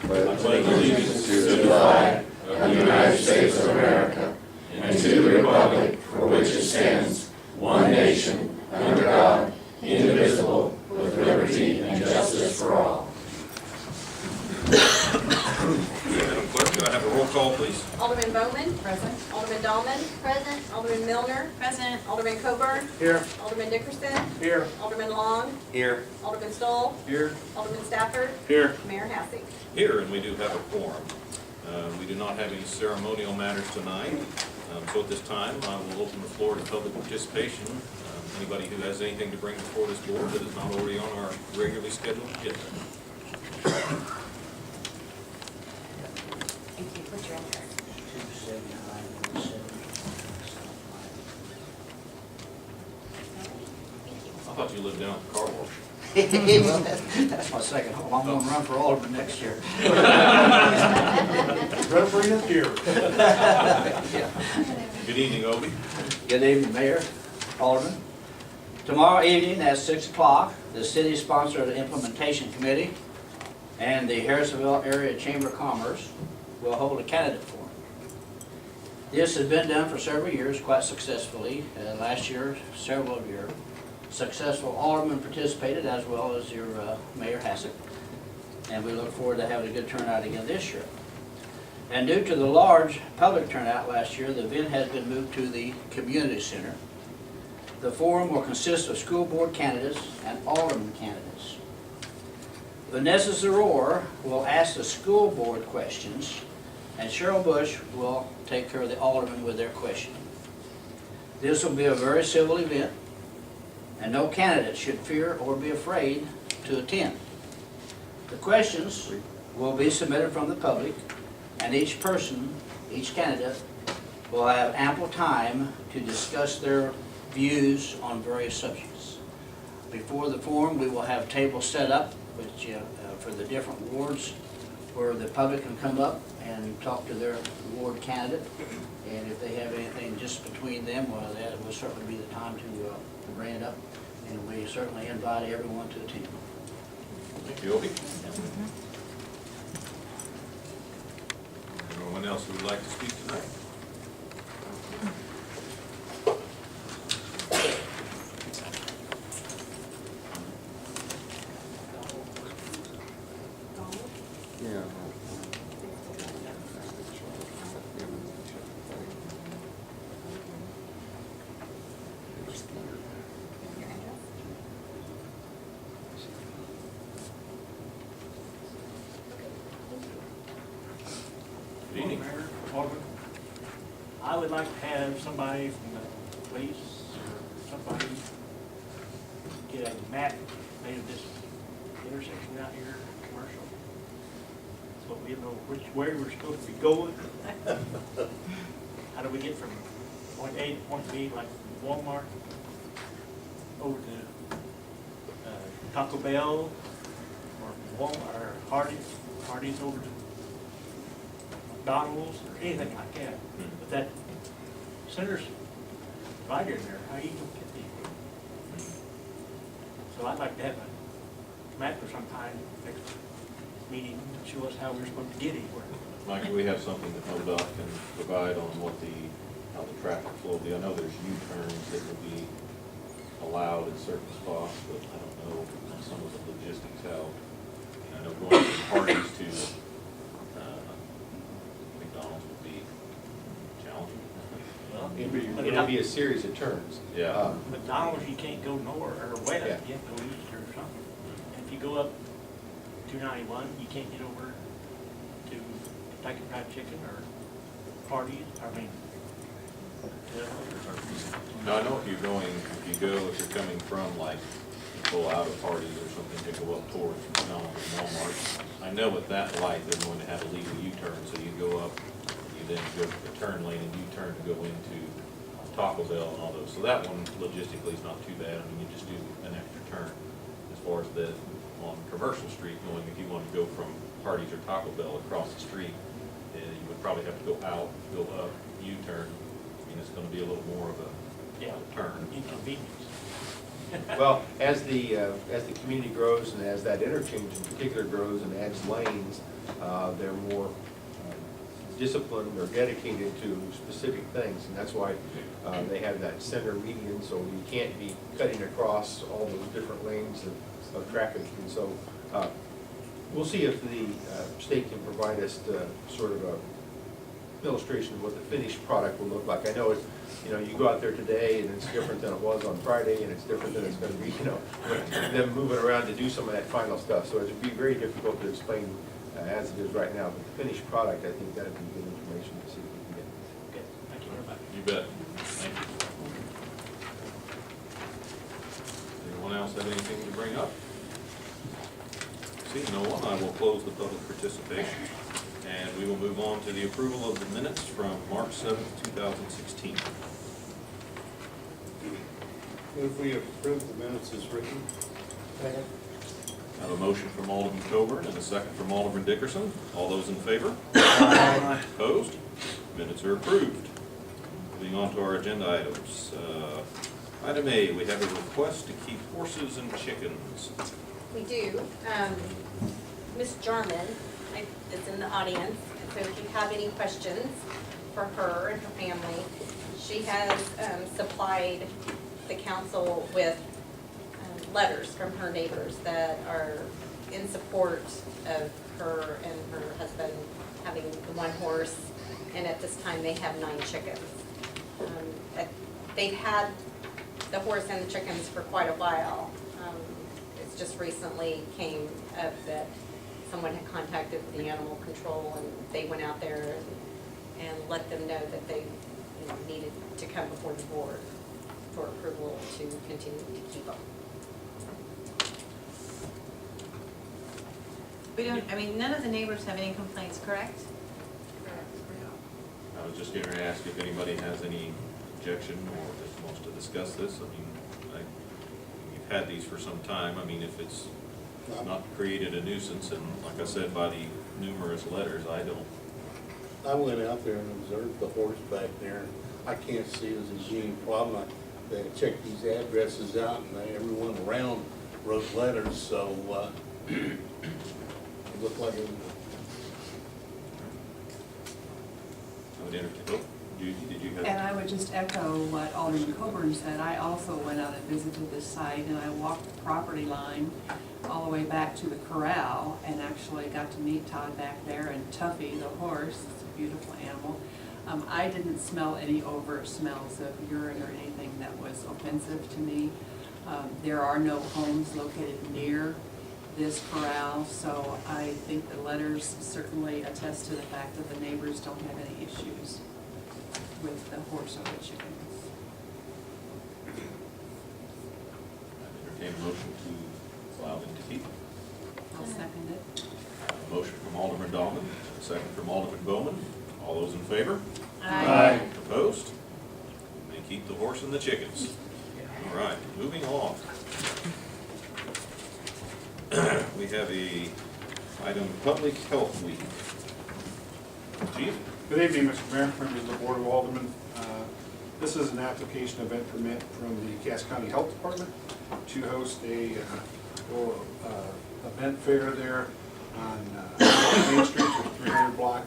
pledge allegiance to the flag of the United States of America and to the republic for which it stands, one nation, under God, indivisible, with liberty and justice for all. Madam Clerk, can I have a roll call, please? Alderman Bowman. Present. Alderman Dahlman. Present. Alderman Milner. Present. Alderman Coburn. Here. Alderman Dickerson. Here. Alderman Long. Here. Alderman Stoll. Here. Alderman Stafford. Here. Mayor Hassey. Here, and we do have a quorum. We do not have any ceremonial matters tonight, so at this time I will open the floor to public participation. Anybody who has anything to bring before this board that is not already on our regularly scheduled agenda. Thank you. Put your answer. I thought you lived down at the car wash. That's my second home. I'm gonna run for Alderman next year. Run for this year. Good evening, Obie. Good evening, Mayor, Alderman. Tomorrow evening at 6 o'clock, the city-sponsored implementation committee and the Harrisonville Area Chamber of Commerce will hold a candidate forum. This has been done for several years quite successfully. Last year, several of your successful aldermen participated, as well as your Mayor Hassett. And we look forward to having a good turnout again this year. And due to the large public turnout last year, the event has been moved to the community center. The forum will consist of school board candidates and alderman candidates. Vanessa Zaror will ask the school board questions, and Cheryl Bush will take care of the aldermen with their questioning. This will be a very civil event, and no candidate should fear or be afraid to attend. The questions will be submitted from the public, and each person, each candidate, will have ample time to discuss their views on various subjects. Before the forum, we will have tables set up which, for the different wards where the public can come up and talk to their ward candidate. And if they have anything just between them, well, that will certainly be the time to bring it up. And we certainly invite everyone to attend. Thank you, Obie. Anyone else who would like to speak tonight? Good evening. Mayor, Alderman, I would like to have somebody from the police or somebody get a map made of this intersection out here, commercial. So we know which way we're supposed to be going. How do we get from point A to point B, like from Walmart over to Taco Bell or Walmart or Hardee's over to McDonald's or anything like that. But that center's right in there, how you gonna get there? So I'd like to have a map or some kind next meeting to show us how we're supposed to get anywhere. Mike, we have something that MoDOT can provide on how the traffic flow will be. I know there's U-turns that will be allowed in certain spots, but I don't know some of the logistics how. I know going from Hardee's to McDonald's would be challenging. Well, It'll be a series of turns. Yeah. McDonald's, you can't go north or west, Yeah. you have to go east or something. And if you go up 291, you can't get over to Kentucky Fried Chicken or Hardee's, No, I know if you're coming from like, you pull out of Hardee's or something to go up towards McDonald's and Walmart, I know with that light, they're going to have a legal U-turn, so you go up, you then go to the turn lane and U-turn to go into Taco Bell and all those. So that one logistically is not too bad. I mean, you just do an extra turn. As far as on Commercial Street going, if you want to go from Hardee's or Taco Bell across the street, you would probably have to go out, go up, U-turn. I mean, it's going to be a little more of a turn. Inconvenience. Well, as the community grows and as that interchange in particular grows and adds lanes, they're more disciplined or dedicated to specific things. And that's why they have that center median, so you can't be cutting across all those different lanes of traffic. And so we'll see if the state can provide us sort of a illustration of what the finished product will look like. I know it's, you know, you go out there today and it's different than it was on Friday, and it's different than it's gonna be, you know, them moving around to do some of that final stuff. So it'd be very difficult to explain as it is right now, but the finished product, I think that'd be good information to see if we can get. Okay, thank you very much. You bet. Thank you. Anyone else have anything to bring up? Seeing no one, I will close the public participation, and we will move on to the approval of the minutes from March 7th, 2016. If we approve the minutes as written. I have a motion from Alderman Coburn and a second from Alderman Dickerson. All those in favor? Opposed? Minutes are approved. Moving on to our agenda items. Item A, we have a request to keep horses and chickens. We do. Ms. Jarman is in the audience, and so if you have any questions for her and her family, she has supplied the council with letters from her neighbors that are in support of her and her husband having the one horse, and at this time they have 9 chickens. They've had the horse and the chickens for quite a while. It's just recently came up that someone had contacted the animal control, and they went out there and let them know that they needed to come before the board for approval to continue to keep them. We don't, I mean, none of the neighbors have any complaints, correct? I was just going to ask if anybody has any objection or just wants to discuss this. I mean, you've had these for some time. I mean, if it's not created a nuisance, and like I said, by the numerous letters, I went out there and observed the horse back there, and I can't see it as any problem. They checked these addresses out, and everyone around wrote letters, so it looked like it. I would entertain. Oh, Judy, did you have? And I would just echo what Alderman Coburn said. I also went out and visited this site, and I walked the property line all the way back to the corral, and actually got to meet Todd back there, and Tuffy, the horse. It's a beautiful animal. I didn't smell any overt smells of urine or anything that was offensive to me. There are no homes located near this corral, so I think the letters certainly attest to the fact that the neighbors don't have any issues with the horse or the chickens. I entertain a motion to allow them to keep. I'll second it. A motion from Alderman Dahlman, a second from Alderman Bowman. All those in favor? Aye. Opposed? They keep the horse and the chickens. All right, moving along. We have a item, Public Health Week. Chief? Good evening, Mr. Mayor, members of the Board of Aldermen. This is an application event permit from the Cass County Health Department to host a event fair there on Main Street, 300 block,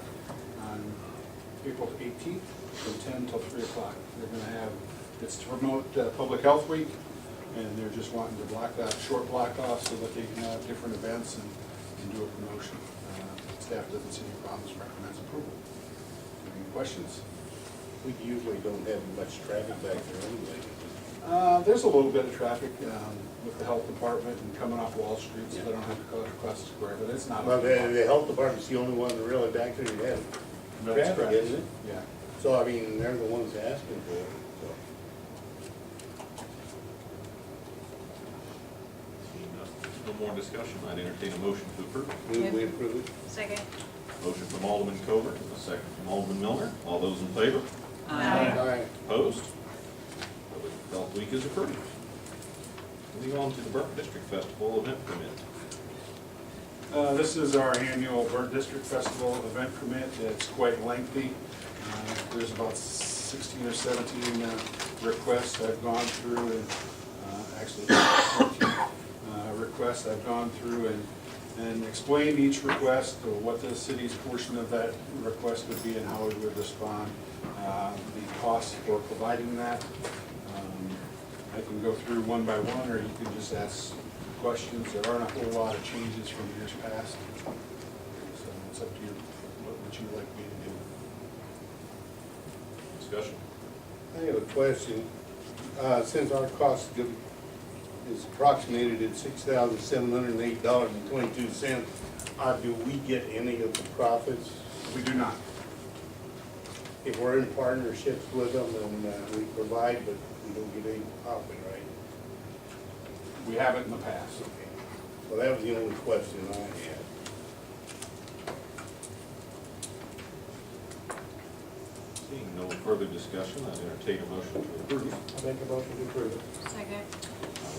on April 18th from 10 till 3 o'clock. They're going to have, it's to promote Public Health Week, and they're just wanting to block that short block off so that they can have different events and do a promotion. Staff doesn't see any problems, recommends approval. Any questions? We usually don't have much traffic back there anyway. There's a little bit of traffic with the health department and coming off Wall Street, so they don't have to go across the square, but it's not. Well, the health department's the only one that really back there you have That's traffic, correct. isn't it? Yeah. So, I mean, they're the ones asking for it, so. No more discussion. I'd entertain a motion to approve. We approve it. Second. Motion from Alderman Coburn, a second from Alderman Miller. All those in favor? Aye. Opposed? Public Health Week is approved. Moving on to the Burke District Festival event permit. This is our annual Burnt District Festival event permit. It's quite lengthy. There's about 16 or 17 requests I've gone through and actually 14 requests. I've gone through and explained each request, or what the city's portion of that request would be and how we would respond, the costs for providing that. I can go through one by one, or you can just ask questions. There aren't a whole lot of changes from years past. So it's up to you, what would you like me to do? Discussion. I have a question. Since our cost is approximated at $6,708.22, do we get any of the profits? We do not. If we're in partnerships with them and we provide, but we don't get any profit, right? We haven't in the past. Okay. Well, that was the only question I had. Seeing no further discussion, I entertain a motion to approve. I make a motion to approve it. Second.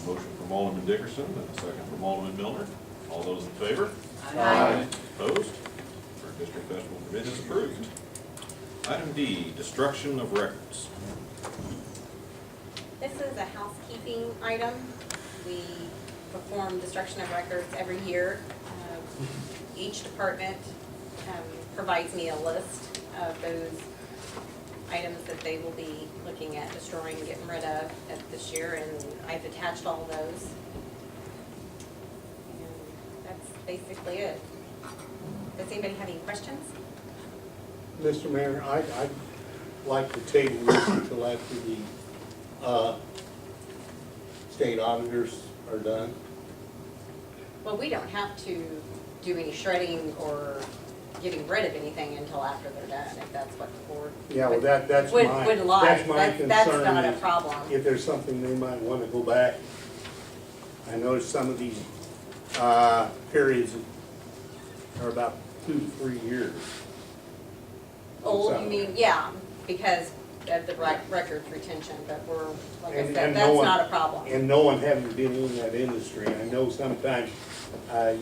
A motion from Alderman Dickerson and a second from Alderman Milner. All those in favor? Aye. Opposed? Our district festival permit is approved. Item D, destruction of records. This is a housekeeping item. We perform destruction of records every year. Each department provides me a list of those items that they will be looking at destroying and getting rid of this year, and I've attached all those. And that's basically it. Does anybody have any questions? Mr. Mayor, I'd like to table this until after the state auditors are done. Well, we don't have to do any shredding or getting rid of anything until after they're done, if that's what the board Yeah, well, that's would my like. concern. That's not a is problem. If there's something they might want to go back. I noticed some of these periods are about 2 to 3 years. Old, Some- you mean, yeah, because of the records retention, but we're, like I And- said, and no that's one- not a problem. And no one having been in that industry, I know sometimes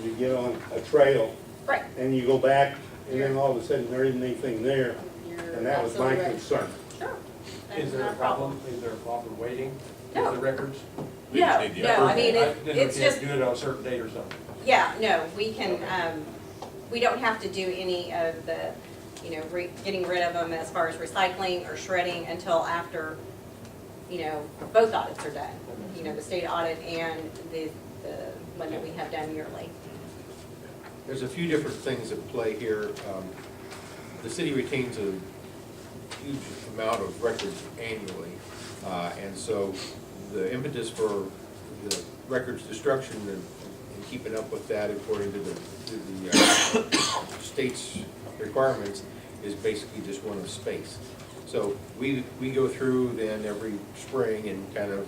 you get on a trail Right. and you go back and then all of a sudden there isn't anything there. You're And that was my absolutely right. concern. Sure. That's Is there not a problem? Is there a problem waiting No. with the records? We just No, need the no, I approval. mean, Then we it's just, can't do it on a certain date or something. yeah, no, we can, we don't have to do any of the, you know, getting rid of them as far as recycling or shredding until after, you know, both audits are done. You know, the state audit and the one that we have done yearly. There's a few different things at play here. The city retains a huge amount of records annually, and so the impetus for the records destruction and keeping up with that according to the state's requirements is basically just one of space. So we go through then every spring and kind of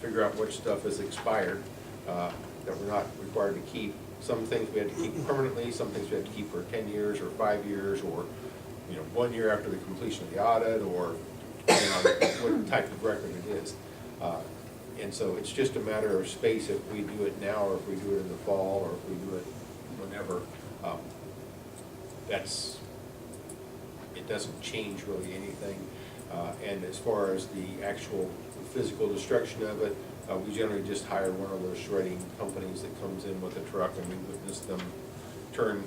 figure out which stuff is expired, that we're not required to keep. Some things we have to keep permanently, some things we have to keep for 10 years or 5 years, or 1 year after the completion of the audit, or depending on what type of record it is. And so it's just a matter of space if we do it now, or if we do it in the fall, or if we do it whenever. It doesn't change really anything. And as far as the actual physical destruction of it, we generally just hire one of those shredding companies that comes in with a truck, and we witness them turn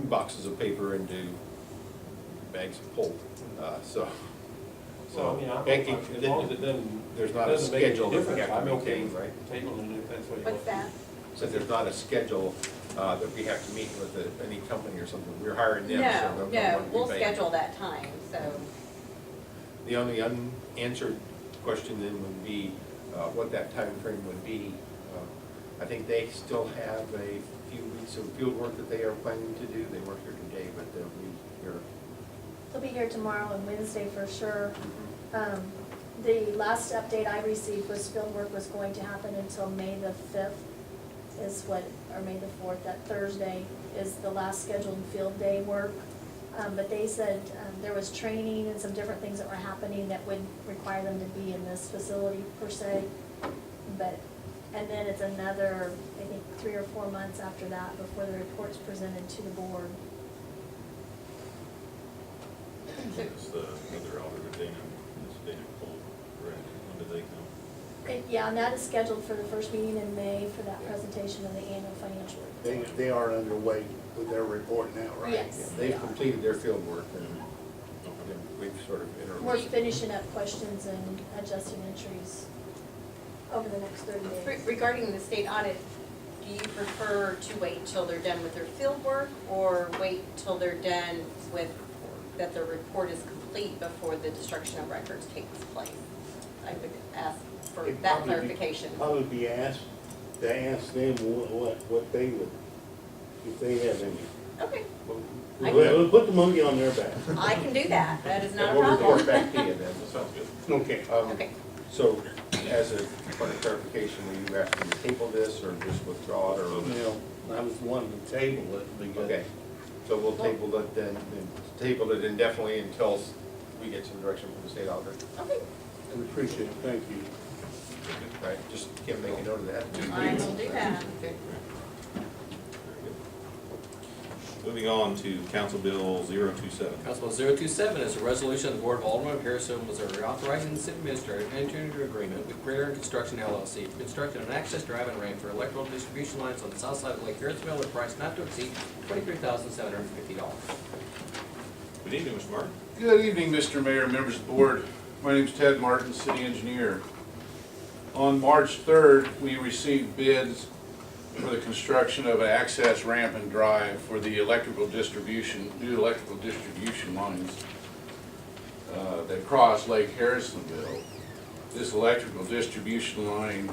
boxes of paper into bags of pulp. Well, I mean, as long as it doesn't, there's not a doesn't make any schedule that we difference, have to I'm okay maintain. with tabling it if that's what you want. What's that? So there's not a schedule that we have to meet with any company or something. We're hiring them, so No, they'll know no, what we we'll pay. schedule that time, so. The only unanswered question then would be what that time frame would be. I think they still have a few weeks of field work that they are planning to do. They weren't here today, but they'll be here. They'll be here tomorrow and Wednesday for sure. The last update I received was field work was going to happen until May the 5th or May the 4th, that Thursday is the last scheduled field day work. But they said there was training and some different things that were happening that would require them to be in this facility per se. And then it's another, I think, 3 or 4 months after that before the report's presented to the board. It's the other auditor, Dana Cole, correct? When did they come? Yeah, and that is scheduled for the first meeting in May for that presentation of the annual financial report. They are underway with their report now, right? Yes. They've completed their field work and we've sort of We're interrupted. finishing up questions and adjusting entries over the next 30 days. Regarding the state audit, do you prefer to wait till they're done with their field work or wait till they're done with, that their report is complete before the destruction of records takes place? I would ask for It'd that probably be- clarification. Probably be asked, to ask them what they would, if they have any. Okay, We'll put the monkey on their back. I can do that, that is not a And we'll report problem. back to you then. Sounds good. Okay. Okay, So, as a point of clarification, will you ask me to table this or just withdraw it or? Well, I was wanting to table it because. Okay, so we'll table it then, and table it indefinitely until we get some direction from the state auditor. okay, I appreciate it, thank you. Right, just Kim, make a note of that. I will do that. Okay. Moving on to Council Bill 027. Council Bill 027 is a resolution of the Board of Aldermen of Harrisonville, Missouri, authorizing the city administrator to enter into an agreement with Greater Construction LLC for construction of an access drive and ramp for electrical distribution lines on the south side of Lake Harrisonville at a price not to exceed $23,750. Good evening, Mr. Martin. Good evening, Mr. Mayor, members of the board. My name is Ted Martin, city engineer. On March 3rd, we received bids for the construction of an access ramp and drive for the new electrical distribution lines that cross Lake Harrisonville. This electrical distribution line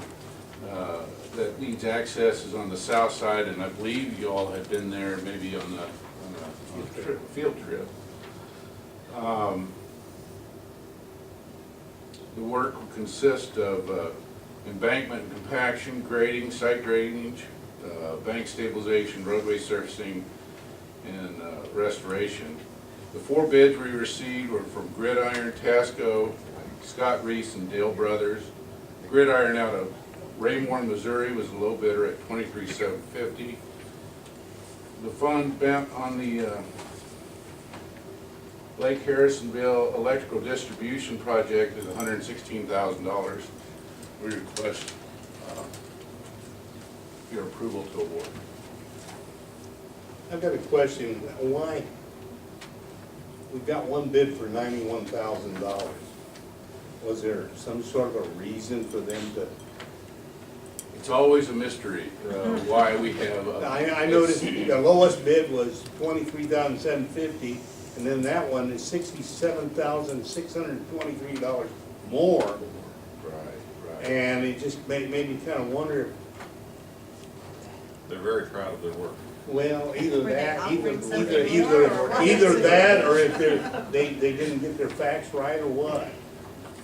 that needs access is on the south side, and I believe you all have been there maybe on a field trip. The work will consist of embankment and compaction, grading, site drainage, bank stabilization, roadway surfacing, and restoration. The 4 bids we received were from Gridiron, Tasco, Scott Reese, and Dale Brothers. Gridiron out of Raymore, Missouri was the low bidder at $23,750. The fund bent on the Lake Harrisonville electrical distribution project is $116,000. We request your approval to award. I've got a question, why, we've got one bid for $91,000. Was there some sort of a reason for them to? It's always a mystery why we have. I noticed the lowest bid was $23,750, and then that one is $67,623 more. Right. And it just made me kind of wonder, They're very proud of their work. well, either Were they that, offering something more, or what? either that, or if they didn't get their facts right, or what.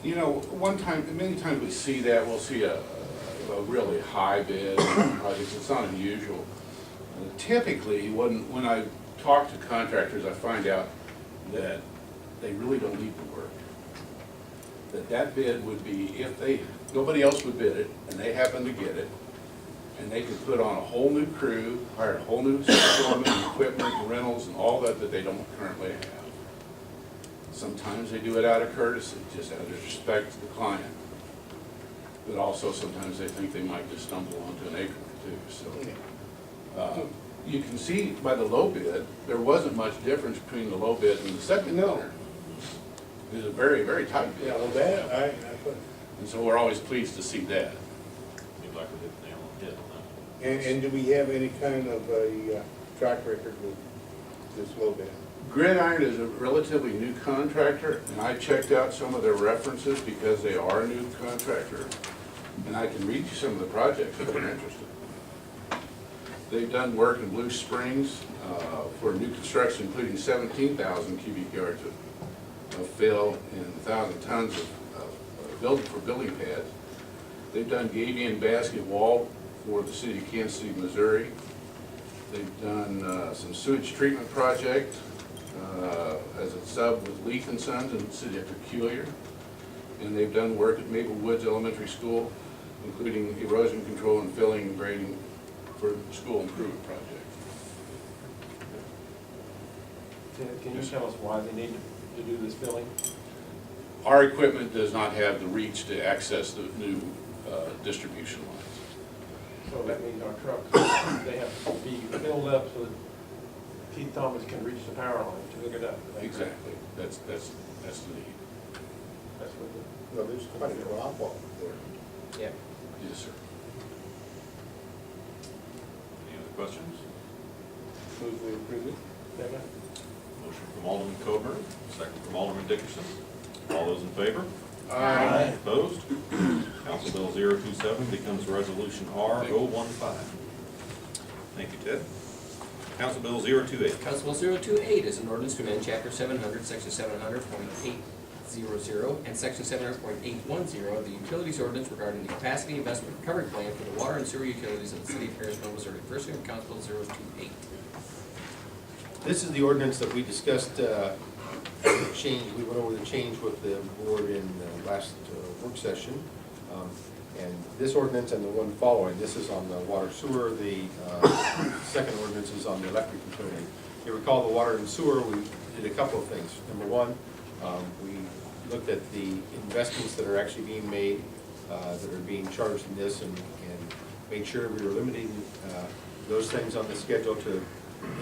You know, many times we see that, we'll see a really high bid on projects. It's not unusual. Typically, when I talk to contractors, I find out that they really don't need the work. That bid would be, if nobody else would bid it, and they happen to get it, and they could put on a whole new crew, hire a whole new system, equipment, rentals, and all that they don't currently have. Sometimes they do it out of courtesy, just out of respect to the client. But also sometimes they think they might just stumble onto an acre or two, so. You can see by the low bid, there wasn't much difference between the low bid and the second bidder. It was a very, very tight bid. Yeah, well, that, And so we're always pleased to see that. Seems like we hit the nail on the head on that one. and do we have any kind of a track record with this low bid? Gridiron is a relatively new contractor, and I checked out some of their references because they are a new contractor. And I can read you some of the projects if you're interested. They've done work in Blue Springs for new construction, including 17,000 cubic yards of fill and 1,000 tons of building pads. They've done Gabion basket wall for the city of Kansas City, Missouri. They've done some sewage treatment project as a sub with Leith and Sons in the city of Peculiar. And they've done work at Maple Woods Elementary School, including erosion control and filling and grading for the school improvement project. Can you tell us why they need to do this filling? Our equipment does not have the reach to access the new distribution lines. So that means our trucks, they have to be filled up so that Keith Thomas can reach the power line to hook it up. Is that correct? Exactly, that's the need. That's what the. No, there's quite a drop off there. Yeah. Yes, sir. Any other questions? Move we approve it. Second. Motion from Alderman Coburn, second from Alderman Dickerson. All those in favor? Aye. Opposed? Council Bill 027 becomes Resolution R015. Thank you, Ted. Council Bill 028. Council Bill 028 is an ordinance to amend Chapter 700, Section 700.800 and Section 700.810 of the Utilities Ordinance regarding the capacity investment recovery plan for the water and sewer utilities of the city of Harrisonville, Missouri. First reading of Council Bill 028. This is the ordinance that we discussed, change, we went over the change with the board in the last work session. And this ordinance and the one following, this is on the water sewer, the second ordinance is on the electric utility. You recall the water and sewer, we did a couple of things. Number one, we looked at the investments that are actually being made, that are being charged in this, and made sure we were limiting those things on the schedule to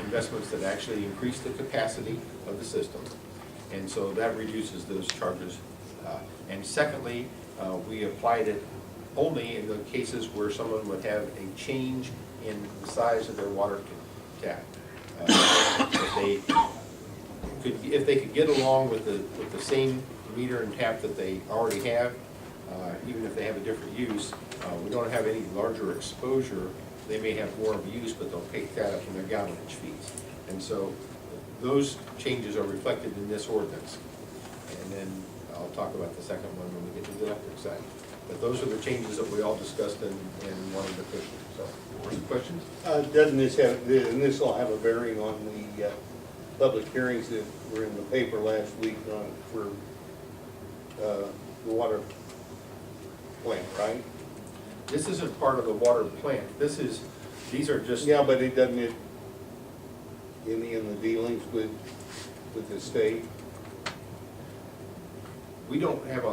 investments that actually increase the capacity of the system. And so that reduces those charges. And secondly, we applied it only in the cases where someone would have a change in the size of their water tap. If they could get along with the same meter and tap that they already have, even if they have a different use, we don't have any larger exposure. They may have more of a use, but they'll pick that up in their gallonage fees. And so those changes are reflected in this ordinance. And then I'll talk about the second one when we get to the electric side. But those are the changes that we all discussed and wanted to push. So, any questions? Doesn't this have, and this will have a bearing on the public hearings that were in the paper last week on, for the water plant, right? This isn't part of the water plant. These are just. Yeah, but it doesn't, any of the dealings with the state? We don't have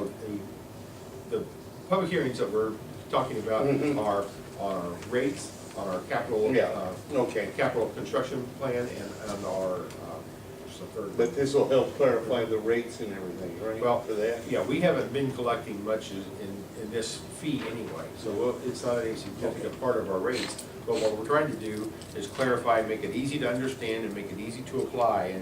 the public hearings that we're talking about are on our rates, on our capital, Okay. capital construction plan, and on our, But this will help clarify the rates and everything, right? Well, For that? yeah, we haven't been collecting much in this fee anyway, so it's not a significant part of our rates. But what we're trying to do is clarify, make it easy to understand and make it easy to apply,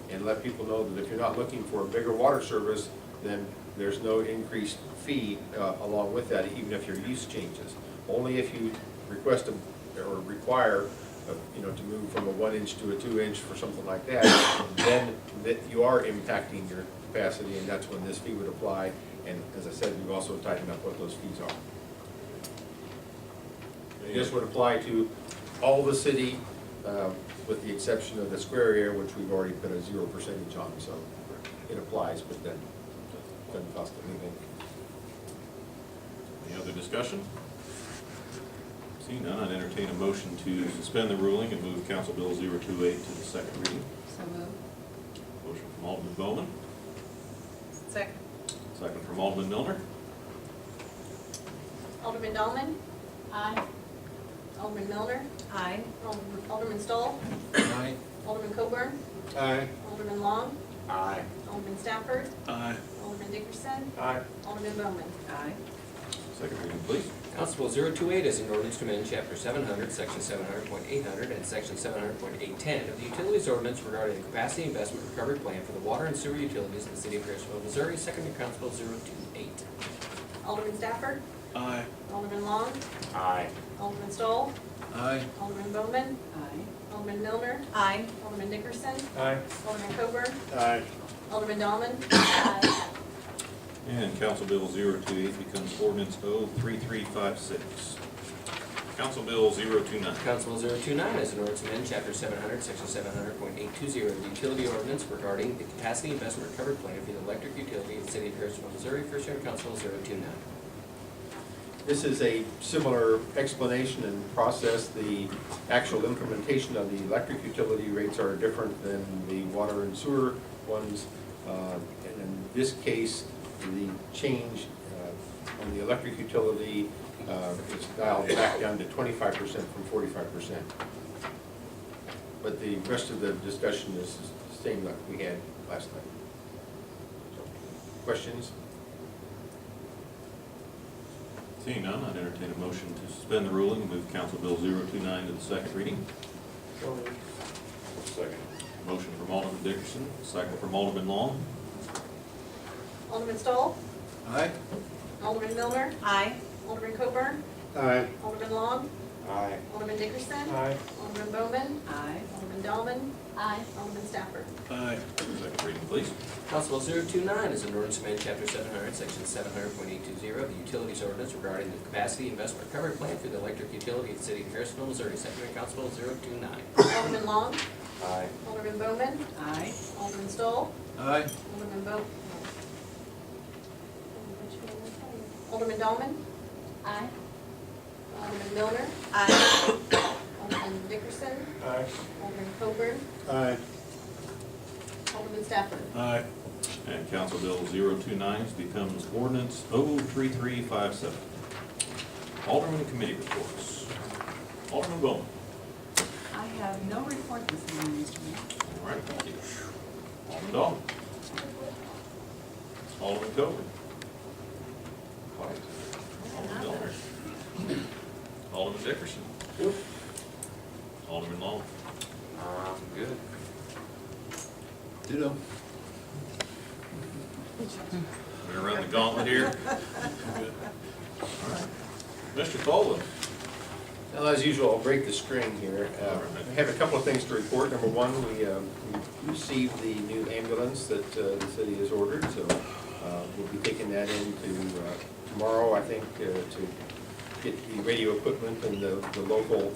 and let people know that if you're not looking for a bigger water service, then there's no increased fee along with that, even if your use changes. Only if you request or require, to move from a 1 inch to a 2 inch for something like that, then that you are impacting your capacity, and that's when this fee would apply. And as I said, we've also tightened up what those fees are. This would apply to all the city, with the exception of the square area, which we've already put a 0% on, so it applies, but then it doesn't cost anything. Any other discussion? Seeing none, I'd entertain a motion to suspend the ruling and move Council Bill 028 to the second reading. So moved. Motion from Alderman Bowman, Second. second from Alderman Milner. Alderman Dahlman? Aye. Alderman Milner? Aye. Alderman Stoll? Aye. Alderman Coburn? Aye. Alderman Long? Aye. Alderman Stafford? Aye. Alderman Dickerson? Aye. Alderman Bowman? Aye. Second reading, please. Council Bill 028 is an ordinance to amend Chapter 700, Section 700.800 and Section 700.810 of the Utilities Ordinance regarding the capacity investment recovery plan for the water and sewer utilities in the city of Harrisonville, Missouri. Second reading, Council Bill 028. Alderman Stafford? Aye. Alderman Long? Aye. Alderman Stoll? Aye. Alderman Bowman? Aye. Alderman Milner? Aye. Alderman Dickerson? Aye. Alderman Coburn? Aye. Alderman Dahlman? Aye. And Council Bill 028 becomes Ordinance 03356. Council Bill 029. Council Bill 029 is an ordinance to amend Chapter 700, Section 700.820 of the Utility Ordinance regarding the capacity investment recovery plan for the electric utility in the city of Harrisonville, Missouri. First reading, Council Bill 029. This is a similar explanation and process. The actual implementation of the electric utility rates are different than the water and sewer ones. And in this case, the change on the electric utility It's dialed back down to 25% from 45%. But the rest of the discussion is the same like we had last night. So, questions? Seeing none, I'd entertain a motion to suspend the ruling and move Council Bill 029 to the second reading. So moved. Second. Motion from Alderman Dickerson, second from Alderman Long. Alderman Stoll, Aye. Alderman Milner, Aye. Alderman Coburn, Aye. Alderman Long, Aye. Alderman Dickerson, Aye. Alderman Bowman, Aye. Alderman Dahlman, Aye. Alderman Stafford. Aye. Second reading, please. Council Bill 029 is an ordinance to amend Chapter 700, Section 700.820, the Utilities Ordinance regarding the Capacity Investment Recovery Plan for the electric utility of the city of Harrisonville, Missouri. Second reading, Council Bill 029. Alderman Long, Aye. Alderman Bowman, Aye. Alderman Stoll, Aye. Alderman Alderman Dahlman, Aye. Alderman Milner, Aye. Alderman Dickerson, Aye. Alderman Coburn, Aye. Alderman Stafford. Aye. And Council Bill 029 becomes ordinance 03357. Alderman Committee reports. Alderman Bowman. I have no report this morning, Mr. Mayor. All right, thank you. Alderman Dahlman. Alderman Coburn. Quiet. Alderman Milner. Alderman Dickerson. Alderman Long. Good. Ditto. We're gonna run the gauntlet here. All right. Mr. Foley. Well, as usual, I'll break the string here. I have a couple of things to report. Number one, we received the new ambulance that the city has ordered, so we'll be taking that into tomorrow, I think, to get the radio equipment and the local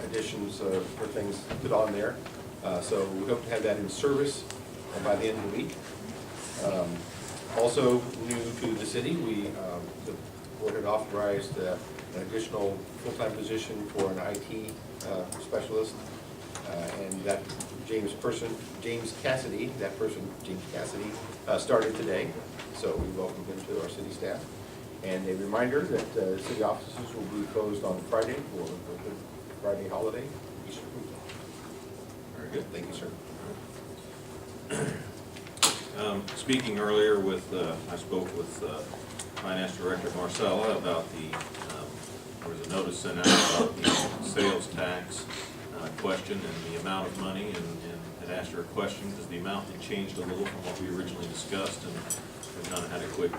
additions for things put on there. So we hope to have that in service by the end of the week. Also new to the city, the board had authorized an additional full-time position for an IT specialist, and that James Cassidy, started today, so we welcome him to our city staff. And a reminder that city offices will be closed on Friday for the Good Friday holiday, Easter weekend. Very good. Thank you, sir. Speaking earlier with, I spoke with Finance Director Marcella about there was a notice sent out about the sales tax question and the amount of money, and had asked her a question because the amount had changed a little from what we originally discussed, and we kind of had a quick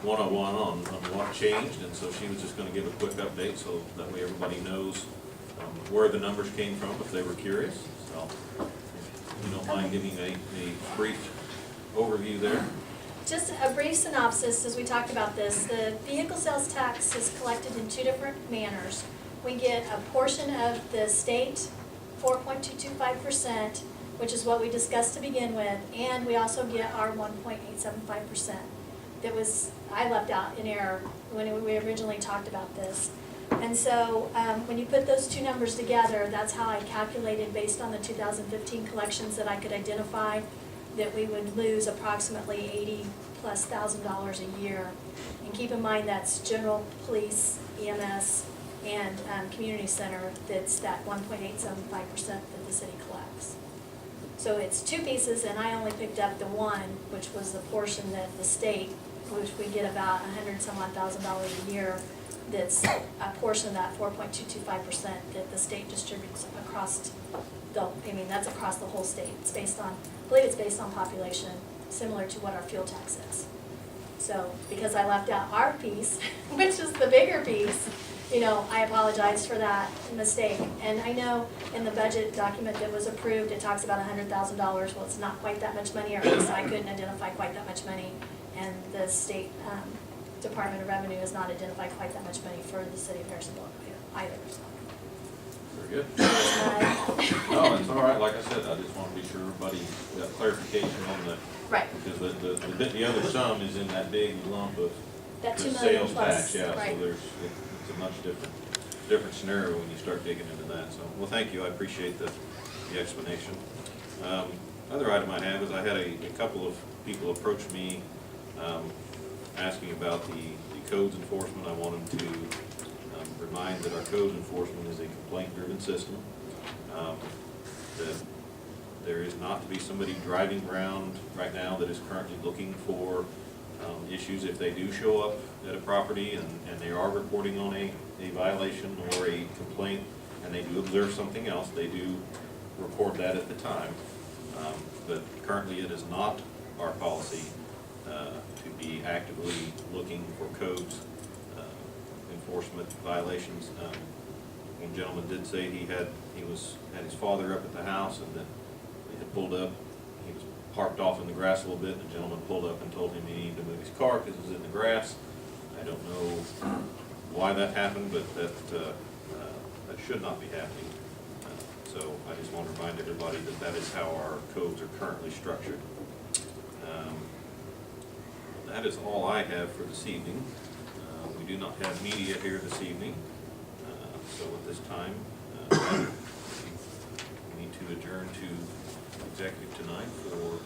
one-on-one on what changed, and so she was just going to give a quick update so that way everybody knows where the numbers came from if they were curious. So if you don't mind giving a brief overview there. Just a brief synopsis as we talked about this. The vehicle sales tax is collected in two different manners. We get a portion of the state, 4.225%, which is what we discussed to begin with, and we also get our 1.875%. That was, I left out in error when we originally talked about this. And so when you put those two numbers together, that's how I calculated based on the 2015 collections that I could identify that we would lose approximately $80,000+ a year. And keep in mind that's general, police, EMS, and community center, that's that 1.875% that the city collects. So it's two pieces, and I only picked up the one, which was the portion that the state, which we get about $100,000 a year, that's a portion of that 4.225% that the state distributes across that's across the whole state. It's based on, I believe it's based on population, similar to what our fuel tax is. So, because I left out our piece, which is the bigger piece, I apologize for that mistake. And I know in the budget document that was approved, it talks about $100,000. Well, it's not quite that much money, or at least I couldn't identify quite that much money. And the state Department of Revenue has not identified quite that much money for the city of Harrisonville either. So. Very good. No, it's all right. Like I said, I just want to be sure everybody got clarification on that. Right. Because the other sum is in that big lump of That the $2 million sales plus, tax. Yeah, right. so it's a much different scenario when you start digging into that. So, well, thank you. I appreciate the explanation. Other item I have is I had a couple of people approach me asking about the codes enforcement. I want them to remind that our code enforcement is a complaint-driven system. That there is not to be somebody driving around right now that is currently looking for issues. If they do show up at a property and they are reporting on a violation or a complaint, and they do observe something else, they do report that at the time. But currently it is not our policy to be actively looking for codes, enforcement violations. One gentleman did say he had his father up at the house, and that they had pulled up. He was parked off in the grass a little bit, and the gentleman pulled up and told him he needed to move his car because it was in the grass. I don't know why that happened, but that should not be happening. So I just want to remind everybody that that is how our codes are currently structured. That is all I have for this evening. We do not have media here this evening, so at this time, we need to adjourn to executive tonight for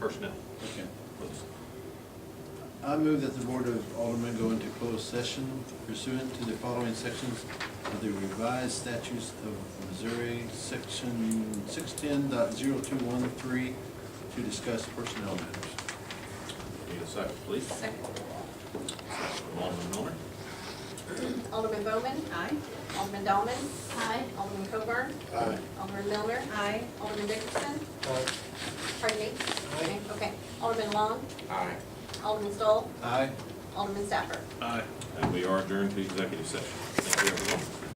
personnel. Okay. Please. I move that the Board of Aldermen go into closed session pursuant to the following sections of the revised statutes of Missouri, section 610.0213, to discuss personnel matters. Need a second, please. Second. From Alderman Miller. Alderman Bowman. Aye. Alderman Dahlman. Aye. Alderman Coburn. Aye. Alderman Miller. Aye. Alderman Dickerson. Aye. Pardon me? Okay. Alderman Long. Aye. Alderman Stoll. Aye. Alderman Stafford. Aye. And we are adjourned to executive session. Thank you, everyone.